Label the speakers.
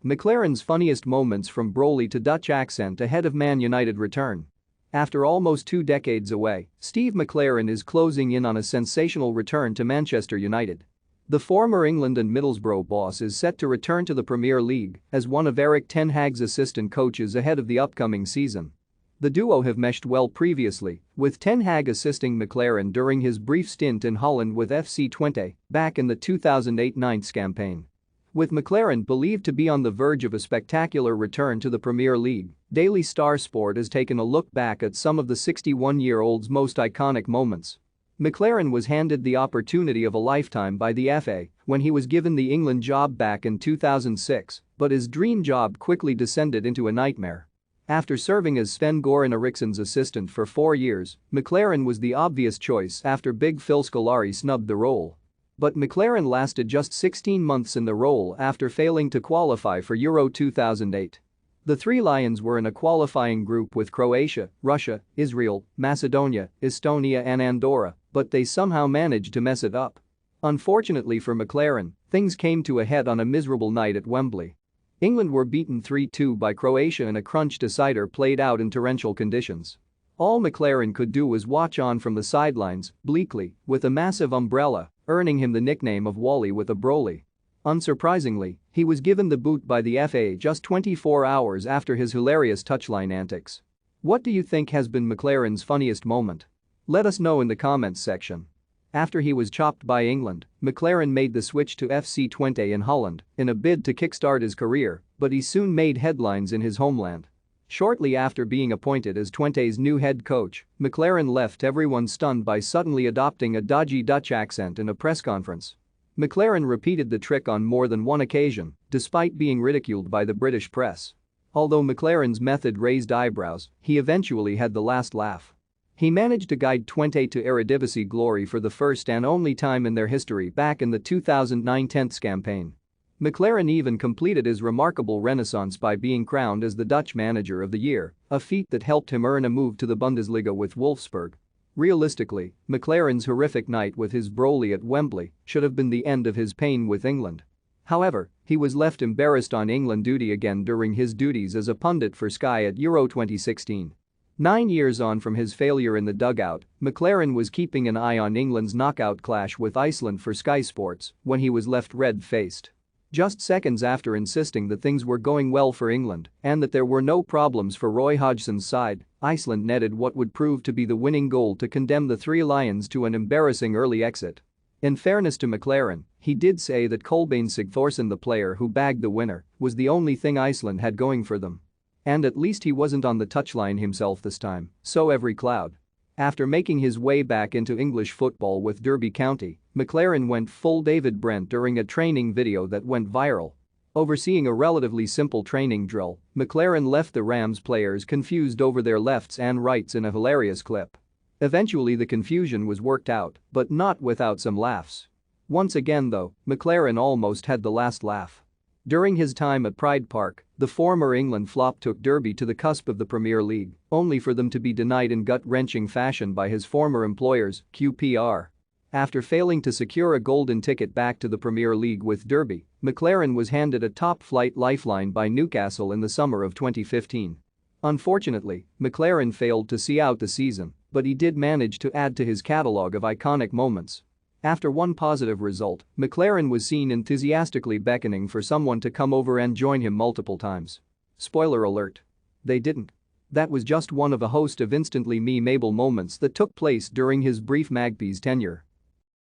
Speaker 1: McClaren's funniest moments from Brolly to Dutch accent ahead of Man United return. After almost 2 decades away, Steve McClaren is closing in on a sensational return to Manchester United. The former England and Middlesbrough boss is set to return to the Premier League as one of Erik ten Hag's assistant coaches ahead of the upcoming season. The duo have meshed well previously, with Ten Hag assisting McClaren during his brief stint in Holland with FC Twente back in the 2008-9 campaign. With McClaren believed to be on the verge of a spectacular return to the Premier League, Daily Star Sport has taken a look back at some of the 61-year-old's most iconic moments. McClaren was handed the opportunity of a lifetime by the FA when he was given the England job back in 2006, but his dream job quickly descended into a nightmare. After serving as Sven-Göran Eriksson's assistant for 4 years, McClaren was the obvious choice after Big Phil Scolari snubbed the role. But McClaren lasted just 16 months in the role after failing to qualify for Euro 2008. The Three Lions were in a qualifying group with Croatia, Russia, Israel, Macedonia, Estonia and Andorra, but they somehow managed to mess it up. Unfortunately for McClaren, things came to a head on a miserable night at Wembley. England were beaten 3-2 by Croatia in a crunch decider played out in torrential conditions. All McClaren could do was watch on from the sidelines, bleakly, with a massive umbrella, earning him the nickname of Wally with a Brolly. Unsurprisingly, he was given the boot by the FA just 24 hours after his hilarious touchline antics. What do you think has been McClaren's funniest moment? Let us know in the comments section. After he was chopped by England, McClaren made the switch to FC Twente in Holland in a bid to kickstart his career, but he soon made headlines in his homeland. Shortly after being appointed as Twente's new head coach, McClaren left everyone stunned by suddenly adopting a dodgy Dutch accent in a press conference. McClaren repeated the trick on more than one occasion, despite being ridiculed by the British press. Although McClaren's method raised eyebrows, he eventually had the last laugh. He managed to guide Twente to Eredivisie glory for the first and only time in their history back in the 2009-10 campaign. McClaren even completed his remarkable renaissance by being crowned as the Dutch Manager of the Year, a feat that helped him earn a move to the Bundesliga with Wolfsburg. Realistically, McClaren's horrific night with his Brolly at Wembley should have been the end of his pain with England. However, he was left embarrassed on England duty again during his duties as a pundit for Sky at Euro 2016. 9 years on from his failure in the dugout, McClaren was keeping an eye on England's knockout clash with Iceland for Sky Sports when he was left red-faced. Just seconds after insisting that things were going well for England and that there were no problems for Roy Hodgson's side, Iceland netted what would prove to be the winning goal to condemn the Three Lions to an embarrassing early exit. In fairness to McClaren, he did say that Kolbeinn Sigthorsson, the player who bagged the winner, was the only thing Iceland had going for them. And at least he wasn't on the touchline himself this time, so every cloud. After making his way back into English football with Derby County, McClaren went full David Brent during a training video that went viral. Overseeing a relatively simple training drill, McClaren left the Rams players confused over their lefts and rights in a hilarious clip. Eventually the confusion was worked out, but not without some laughs. Once again though, McClaren almost had the last laugh. During his time at Pride Park, the former England flop took Derby to the cusp of the Premier League, only for them to be denied in gut-wrenching fashion by his former employers, QPR. After failing to secure a golden ticket back to the Premier League with Derby, McClaren was handed a top-flight lifeline by Newcastle in the summer of 2015. Unfortunately, McClaren failed to see out the season, but he did manage to add to his catalogue of iconic moments. After one positive result, McClaren was seen enthusiastically beckoning for someone to come over and join him multiple times. Spoiler alert. They didn't. That was just one of a host of instantly memeable moments that took place during his brief Magpies tenure.